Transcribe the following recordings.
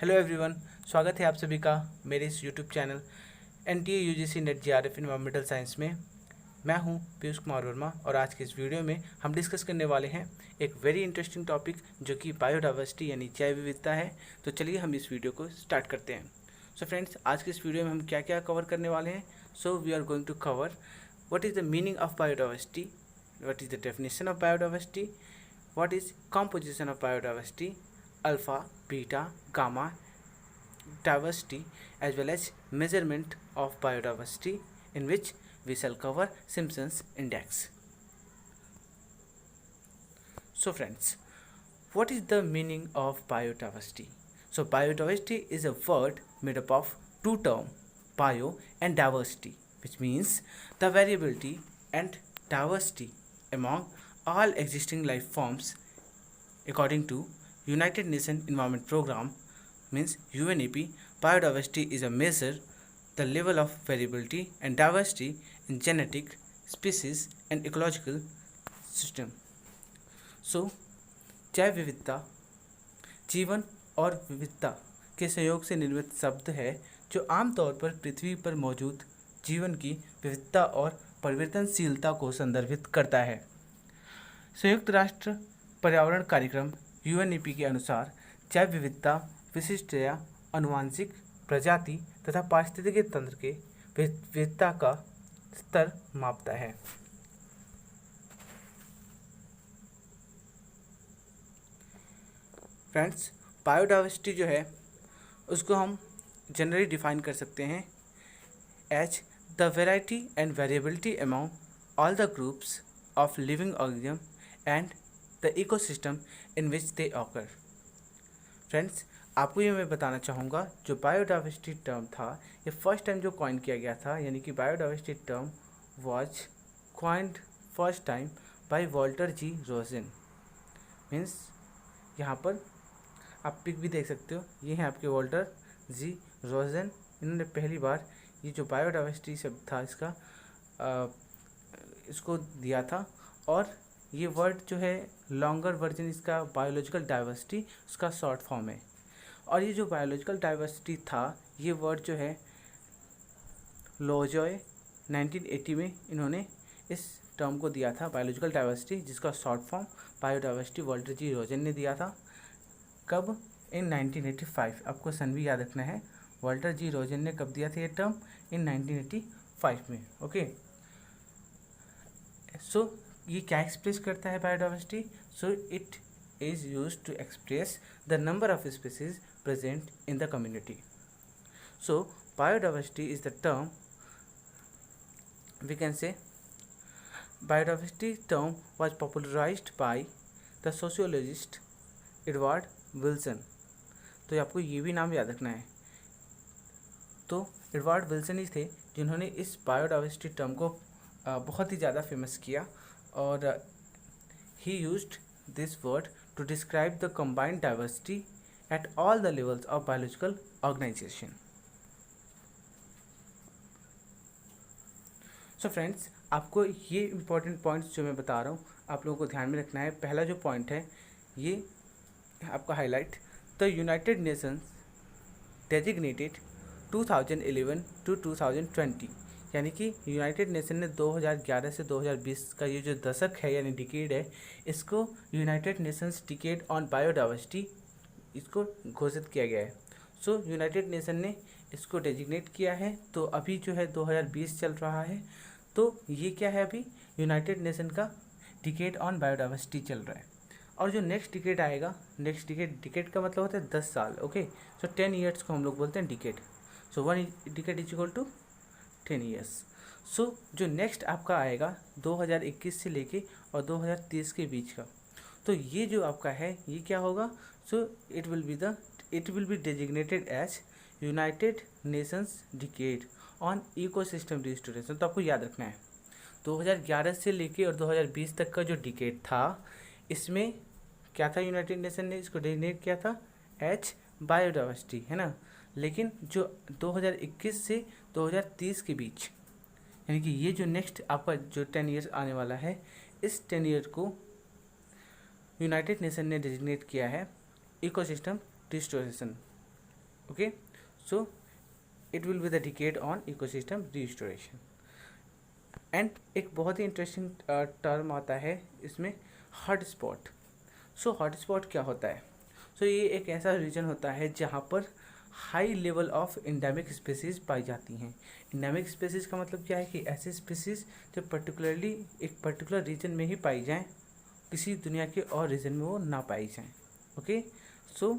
Hello everyone, स्वागत है आप सभी का मेरे इस YouTube channel NTA UGC net JRF environmental science में। मैं हूं पीयूष कुमार वर्मा और आज के इस वीडियो में हम डिस्कस करने वाले हैं एक वेरी इंटरेस्टिंग टॉपिक जो कि बायोडाइवर्सिटी यानी जैव विविधता है। तो चलिए हम इस वीडियो को स्टार्ट करते हैं। सो फ्रेंड्स, आज के इस वीडियो में हम क्या क्या कवर करने वाले हैं। So we are going to cover what is the meaning of biodiversity, what is the definition of biodiversity, what is composition of biodiversity, alpha, beta, gamma diversity, as well as measurement of biodiversity, in which we shall cover Simpson's index. So friends, what is the meaning of biodiversity? So biodiversity is a word made up of two terms, bio and diversity, which means the variability and diversity among all existing life forms according to United Nations Environment Program, means UNEP. Biodiversity is a measure the level of variability and diversity in genetic, species and ecological system. So जैव विविधता जीवन और विविधता के संयोग से निर्मित शब्द है जो आमतौर पर पृथ्वी पर मौजूद जीवन की विविधता और परिवर्तनशीलता को संदर्भित करता है। संयुक्त राष्ट्र पर्यावरण कार्यक्रम UNEP के अनुसार जैव विविधता विशिष्टता, आनुवंशिक प्रजाति तथा पारिस्थितिकी तंत्र के विविधता का स्तर मापता है। फ्रेंड्स, बायोडाइवर्सिटी जो है उसको हम जनरली डिफाइन कर सकते हैं as the variety and variability among all the groups of living organism and the ecosystem in which they occur. Friends, आपको ये मैं बताना चाहूँगा जो बायोडाइवर्सिटी टर्म था ये फर्स्ट टाइम जो कॉइन किया गया था, यानी कि biodiversity term was coined first time by Walter G Rosen. Means यहाँ पर आप पिक भी देख सकते हो, ये हैं आपके वॉल्टर जी रोजन। इन्होंने पहली बार ये जो बायोडाइवर्सिटी शब्द था इसको दिया था और ये वर्ड जो है लॉन्गर वर्जन इसका बायोलॉजिकल डाइवर्सिटी उसका शॉर्ट फॉर्म है। और ये जो बायोलॉजिकल डाइवर्सिटी था ये वर्ड जो है लोजॉय 1980 में इन्होंने इस टर्म को दिया था बायोलॉजिकल डाइवर्सिटी, जिसका short form biodiversity Walter G रोजन ने दिया था। कब? इन 1985। आपको सन भी याद रखना है, वॉल्टर जी रोजन ने कब दिया था ये टर्म? इन 1985 में। ओके, सो ये क्या एक्सप्रेस करता है biodiversity? So it is use to express the number of species present in the community. So biodiversity is the term we can say biodiversity term was popularized by the sociologist Edward Wilson. तो आपको ये भी नाम याद रखना है। तो Edward Wilson ही थे जिन्होंने इस बायोडाइवर्सिटी टर्म को बहुत ही ज़्यादा फेमस किया और he used this word to describe the combined diversity at all the levels of biological organization. So friends, आपको ये important points जो मैं बता रहा हूँ आप लोगों को ध्यान में रखना है। पहला जो point है ये आपका highlight, the United Nations designated 2011 to 2020, यानी कि यूनाइटेड नेशन ने 2011 से 2020 का ये जो दशक है यानी डिकेड है, इसको United Nations decade on biodiversity इसको घोषित किया गया है। सो यूनाइटेड नेशन ने इसको डेजिग्नेट किया है। तो अभी जो है 2020 चल रहा है, तो ये क्या है, अभी यूनाइटेड नेशन का डिकेड ऑन बायोडाइवर्सिटी चल रहा है। और जो नेक्स्ट डिकेड आएगा, नेक्स्ट डिकेड का मतलब होता है 10 साल। ओके, सो 10 ईयर्स को हम लोग बोलते हैं decade. So 1 decade is equal to 10 years. So जो नेक्स्ट आपका आएगा 2021 से लेके और 2030 के बीच का, तो ये जो आपका है ये क्या होगा? So it will be designated as United Nations decade on ecosystem restoration. तो आपको याद रखना है 2011 से लेके और 2020 तक का जो डिकेड था इसमें क्या था, यूनाइटेड नेशन ने इसको डेजिग्नेट किया था एज बायोडाइवर्सिटी, है ना। लेकिन जो 2021 से 2030 के बीच, यानी कि ये जो नेक्स्ट आपका जो 10 ईयर्स आने वाला है, इस 10 ईयर को यूनाइटेड नेशन ने डेजिग्नेट किया है ecosystem restoration. Okay, so it will be the decade on ecosystem restoration. And एक बहुत ही इंटरेस्टिंग टर्म आता है इसमें, hot spot. So hot spot क्या होता है? सो ये एक ऐसा रीजन होता है जहाँ पर high level of endemic species पाई जाती हैं। इंडेमिक स्पीसीज का मतलब क्या है कि ऐसे स्पीसीज जो पर्टिकुलरली एक पर्टिकुलर रीजन में ही पाई जाएं, किसी दुनिया के और रीजन में वो ना पाई जाएं। Okay, so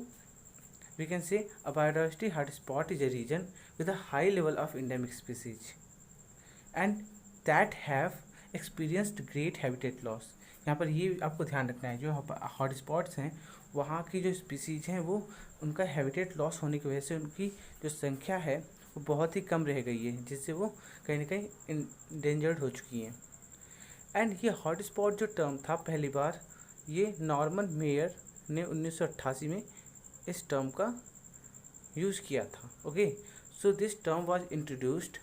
we can say a biodiversity hotspot is a region with a high level of endemic species and that have experienced great habitat loss. यहाँ पर ये आपको ध्यान रखना है, जो हॉट स्पॉट्स हैं वहाँ की जो स्पीसीज हैं वो उनका हैबिटेट लॉस होने की वजह से उनकी जो संख्या है वो बहुत ही कम रह गई है, जिससे वो कहीं ना कहीं इंडेंजर्ड हो चुकी हैं। एंड ये हॉट स्पॉट जो टर्म था, पहली बार ये नॉर्मन मेयर ने 1988 में इस टर्म का यूज़ किया था। Okay, so this term was introduced,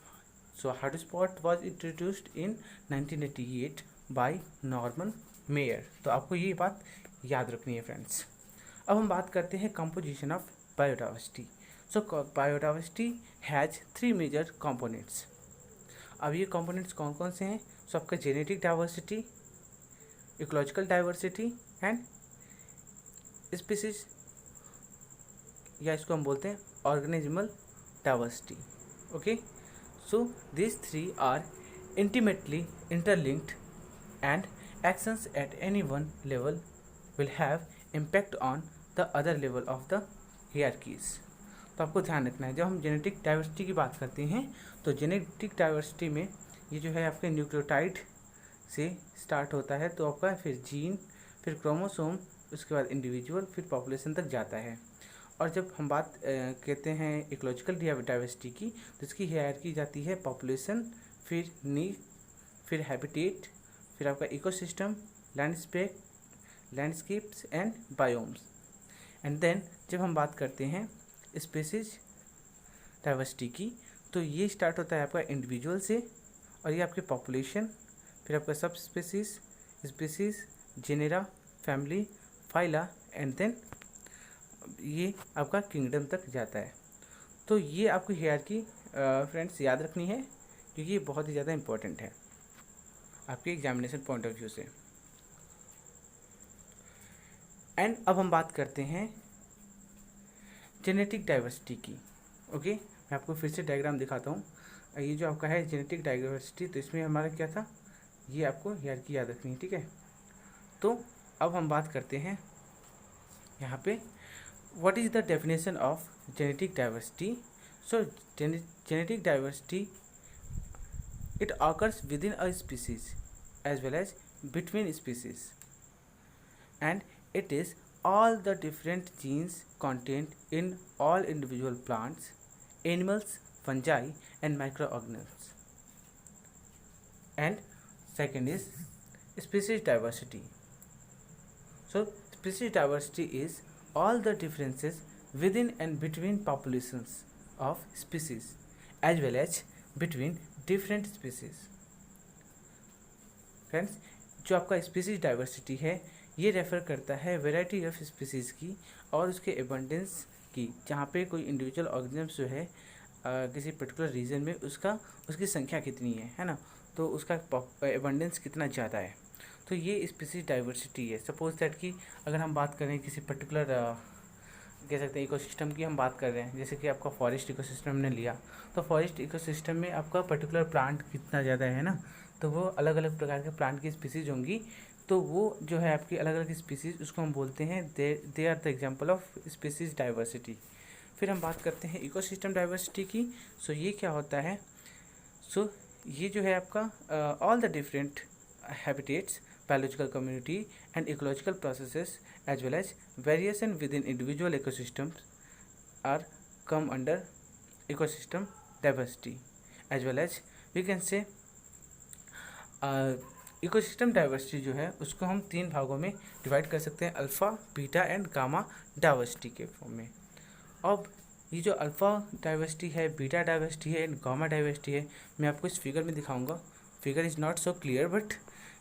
so hotspot was introduced in 1988 bye Norman mayor. तो आपको ये बात याद रखनी है फ्रेंड्स। अब हम बात करते हैं composition of biodiversity. So biodiversity has 3 major components. अब ये कंपोनेंट्स कौन कौन से हैं? सो आपका genetic diversity, ecological diversity and species, या इसको हम बोलते हैं organismal diversity. Okay, so this 3 are intimately interlinked and actions at any one level will have impact on the other level of the hierarchies। तो आपको ध्यान रखना है, जब हम जेनेटिक डाइवर्सिटी की बात करते हैं तो जेनेटिक डाइवर्सिटी में ये जो है आपके न्यूक्लियोटाइड से स्टार्ट होता है, तो आपका फिर जीन, फिर क्रोमोसोम, उसके बाद इंडिविजुअल, फिर पॉपुलेशन तक जाता है। और जब हम बात कहते हैं इकोलॉजिकल डाइवर्सिटी की, तो इसकी हायरार्की जाती है पॉपुलेशन, फिर नीड, फिर हैबिटेट, फिर आपका ecosystem, landscapes and biomes. And then जब हम बात करते हैं स्पीसीज डाइवर्सिटी की, तो ये स्टार्ट होता है आपका इंडिविजुअल से, और ये आपके पॉपुलेशन, फिर आपका subspecies, genera, family, phyla and then ये आपका किंगडम तक जाता है। तो ये आपकी हायरार्की फ्रेंड्स याद रखनी है, क्योंकि ये बहुत ही ज़्यादा इम्पोर्टेंट है आपके एग्जामिनेशन पॉइंट ऑफ व्यू से। एंड अब हम बात करते हैं जेनेटिक डाइवर्सिटी की। ओके, मैं आपको फिर से डायग्राम दिखाता हूँ। ये जो आपका है जेनेटिक डाइवर्सिटी, तो इसमें हमारा क्या था, ये आपको हायरार्की याद रखनी है, ठीक है। तो अब हम बात करते हैं यहाँ पे what is the definition of genetic diversity. So genetic diversity it occurs within a species as well as between species, and it is all the different genes contained in all individual plants, animals, fungi and microorganisms. And second is species diversity. So species diversity is all the differences within and between populations of species as well as between different species. Friends, जो आपका species diversity है ये refer करता है variety of species की और उसके abundance की, जहाँ पे कोई इंडिविजुअल ऑर्गेनिज्म जो है किसी पर्टिकुलर रीजन में उसकी संख्या कितनी है ना, तो उसका एबंडेंस कितना ज़्यादा है। तो ये स्पीसीज डाइवर्सिटी है। सपोज दैट कि अगर हम बात करें किसी पर्टिकुलर कह सकते हैं इकोसिस्टम की हम बात कर रहे हैं, जैसे कि आपका फॉरेस्ट इकोसिस्टम ने लिया, तो फॉरेस्ट इकोसिस्टम में आपका पर्टिकुलर प्लांट कितना ज़्यादा है ना, तो वो अलग अलग प्रकार के प्लांट की स्पीसीज होंगी। तो वो जो है आपकी अलग अलग स्पीसीज, उसको हम बोलते हैं they are the example of species diversity. फिर हम बात करते हैं इकोसिस्टम डाइवर्सिटी की। सो ये क्या होता है, सो ये जो है आपका all the different habitats, biological community and ecological processes as well as variation within individual ecosystems are come under ecosystem diversity, as well as we can say ecosystem diversity जो है उसको हम 3 भागों में डिवाइड कर सकते हैं, alpha, beta and gamma diversity के फॉर्म में। अब ये जो अल्फ़ा डाइवर्सिटी है, बीटा डाइवर्सिटी है एंड गामा डाइवर्सिटी है, मैं आपको इस फिगर में दिखाऊंगा। Figure is not so clear, but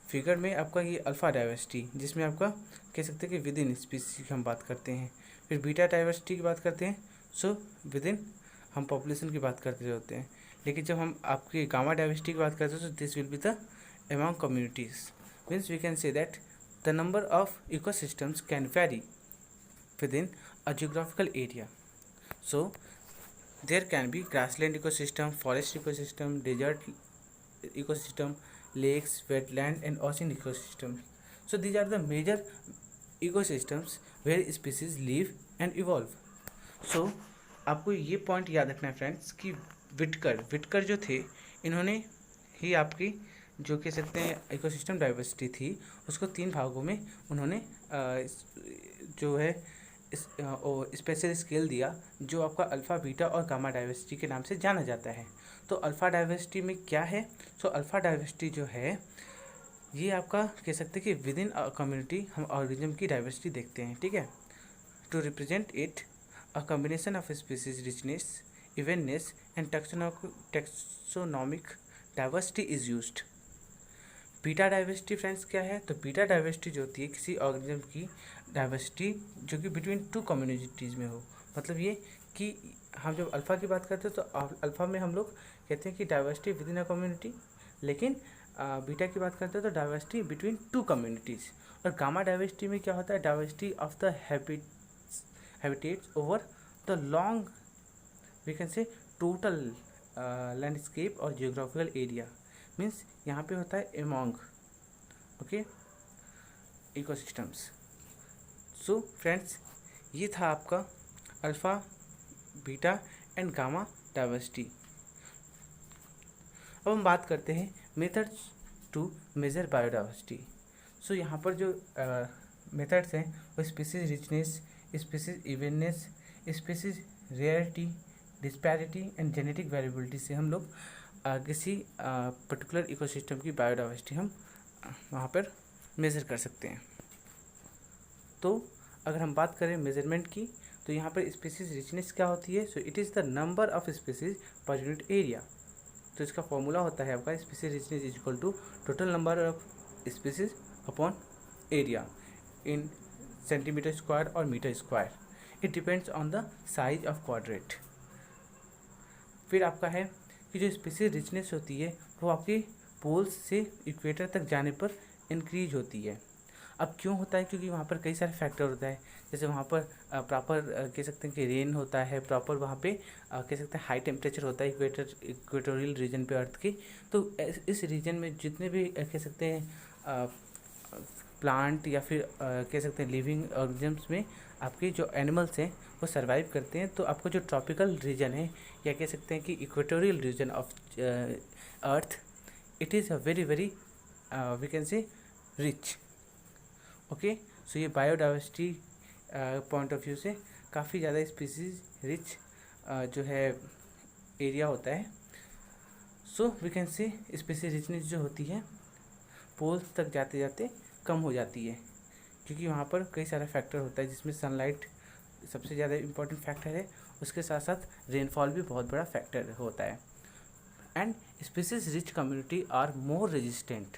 figure में आपका ये अल्फ़ा डाइवर्सिटी, जिसमें आपका कह सकते हैं कि विद इन स्पीसीज की हम बात करते हैं। फिर बीटा डाइवर्सिटी की बात करते हैं, सो विद इन हम पॉपुलेशन की बात करते होते हैं, लेकिन जब हम आपकी गामा डाइवर्सिटी की बात करते हैं तो this will be the among communities. Means we can say that the number of ecosystems can vary within a geographical area. So there can be grassland ecosystem, forest ecosystem, desert ecosystem, lakes, wetland and ocean ecosystems. So these are the major ecosystems where species live and evolve. So आपको ये point याद रखना है friends कि Whittaker जो थे, इन्होंने ही आपकी जो कह सकते हैं इकोसिस्टम डाइवर्सिटी थी उसको 3 भागों में उन्होंने जो है स्पेशल स्केल दिया, जो आपका अल्फ़ा, बीटा और गामा डाइवर्सिटी के नाम से जाना जाता है। तो अल्फ़ा डाइवर्सिटी में क्या है? सो अल्फ़ा डाइवर्सिटी जो है ये आपका कह सकते हैं कि विद इन कम्युनिटी हम ऑर्गेनिज्म की डाइवर्सिटी देखते हैं, ठीक है। To represent it a combination of species richness, evenness and taxonomic diversity is used. Beta diversity friends क्या है? तो बीटा डाइवर्सिटी जो होती है किसी ऑर्गेनिज्म की डाइवर्सिटी जो कि बिटवीन 2 कम्युनिटीज़ में हो। मतलब ये कि हम जब अल्फ़ा की बात करते हैं तो अल्फ़ा में हम लोग कहते हैं कि diversity with in a community, लेकिन बीटा की बात करते हैं तो डाइवर्सिटी बिटवीन 2 कम्युनिटीज़। और गामा डाइवर्सिटी में क्या होता है? Diversity of the habitats over the long, we can say, total landscape or geographical area. Means यहाँ पे होता है among okay ecosystems. So friends, ये था आपका alpha, beta and gamma diversity. अब हम बात करते हैं methods to measure biodiversity. So यहाँ पर जो मेथड्स हैं वो species richness, species evenness, species rarity, disparity and genetic variability से हम लोग किसी पर्टिकुलर इकोसिस्टम की बायोडाइवर्सिटी हम वहाँ पर मेज़र कर सकते हैं। तो अगर हम बात करें मेज़रमेंट की तो यहाँ पर स्पीसीज रिचनेस क्या होती है? So it is the number of species per unit area. तो इसका फॉर्मूला होता है आपका species richness is equal to total number of species upon area in centimetre square और metre square. It depends on the size of quadrat. फिर आपका है कि जो स्पीसीज रिचनेस होती है वो आपके पोल्स से इक्वेटर तक जाने पर इंक्रीज होती है। अब क्यों होता है? क्योंकि वहाँ पर कई सारे फैक्टर होता है, जैसे वहाँ पर प्रॉपर कह सकते हैं कि रेन होता है, प्रॉपर वहाँ पे कह सकते हैं हाई टेम्परेचर होता है इक्वेटोरियल रीजन पे अर्थ के। तो इस रीजन में जितने भी कह सकते हैं प्लांट या फिर कह सकते हैं लिविंग ऑर्गेनिजम्स में आपके जो एनिमल्स हैं वो सर्वाइव करते हैं। तो आपको जो ट्रॉपिकल रीजन है या कह सकते हैं कि equatorial region of earth, it is a very we can say rich. Okay, so ये बायोडाइवर्सिटी पॉइंट ऑफ व्यू से काफ़ी ज़्यादा स्पीसीज रिच जो है एरिया होता है। So we can say species richness जो होती है पोल्स तक जाते जाते कम हो जाती है, क्योंकि वहाँ पर कई सारा फैक्टर होता है जिसमें सनलाइट सबसे ज़्यादा इम्पोर्टेंट फैक्टर है, उसके साथ साथ रेनफॉल भी बहुत बड़ा फैक्टर होता है। And species rich community are more resistant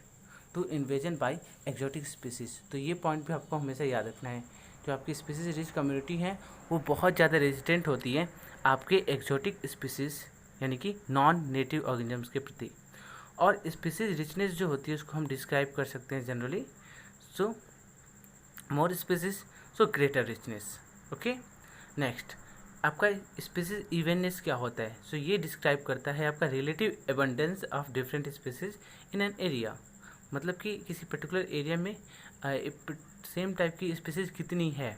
to invasion by exotic species. तो ये पॉइंट भी आपको हमेशा याद रखना है, जो आपकी स्पीसीज रिच कम्युनिटी है वो बहुत ज़्यादा रेजिस्टेंट होती है आपके एक्जोटिक स्पीसीज यानी कि नॉन नेटिव ऑर्गेनिजम्स के प्रति। और स्पीसीज रिचनेस जो होती है उसको हम डिस्क्राइब कर सकते हैं generally, so more species so greater richness. Okay, next आपका स्पीसीज इवेननेस क्या होता है? सो ये डिस्क्राइब करता है आपका relative abundance of different species in an area. मतलब कि किसी पर्टिकुलर एरिया में सेम टाइप की स्पीसीज कितनी है।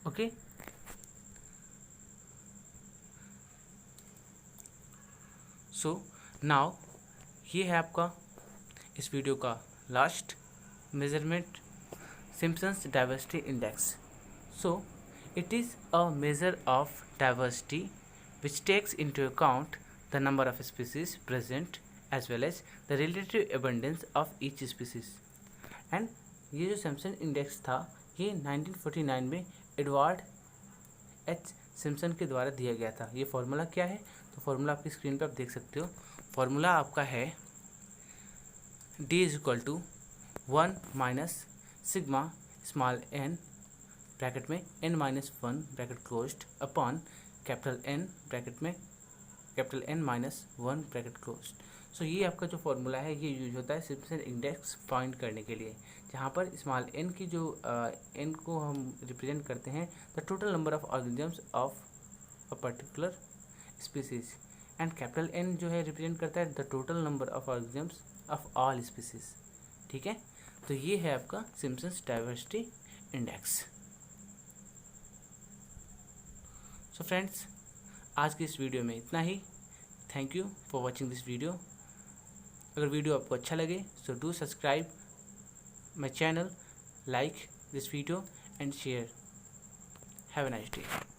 ओके, सो नाउ ये है आपका इस वीडियो का last measurement, Simpson's diversity index. So it is a measure of diversity which takes into account the number of species present as well as the relative abundance of each species. And ये जो Simpson index था ये 1949 में Edward H Simpson के द्वारा दिया गया था। ये फार्मूला क्या है? तो फार्मूला आपकी स्क्रीन पे आप देख सकते हो। फार्मूला आपका है D is equal to 1 minus sigma small n bracket में n-1 bracket closed upon capital N bracket में capital N -1 bracket close. So ये आपका जो फॉर्मूला है ये यूज होता है सिम्पसन इंडेक्स फाइंड करने के लिए, जहाँ पर स्मॉल n की जो n को हम रिप्रेजेंट करते हैं the total number of organisms of a particular species, and capital N जो है रिप्रेजेंट करता है the total number of organisms of all species. ठीक है, तो ये है आपका Simpson's diversity index. So friends, आज की इस वीडियो में इतना ही। Thank you for watching this video. अगर वीडियो आपको अच्छा लगे so do subscribe my channel, like this video and share. Have a nice day.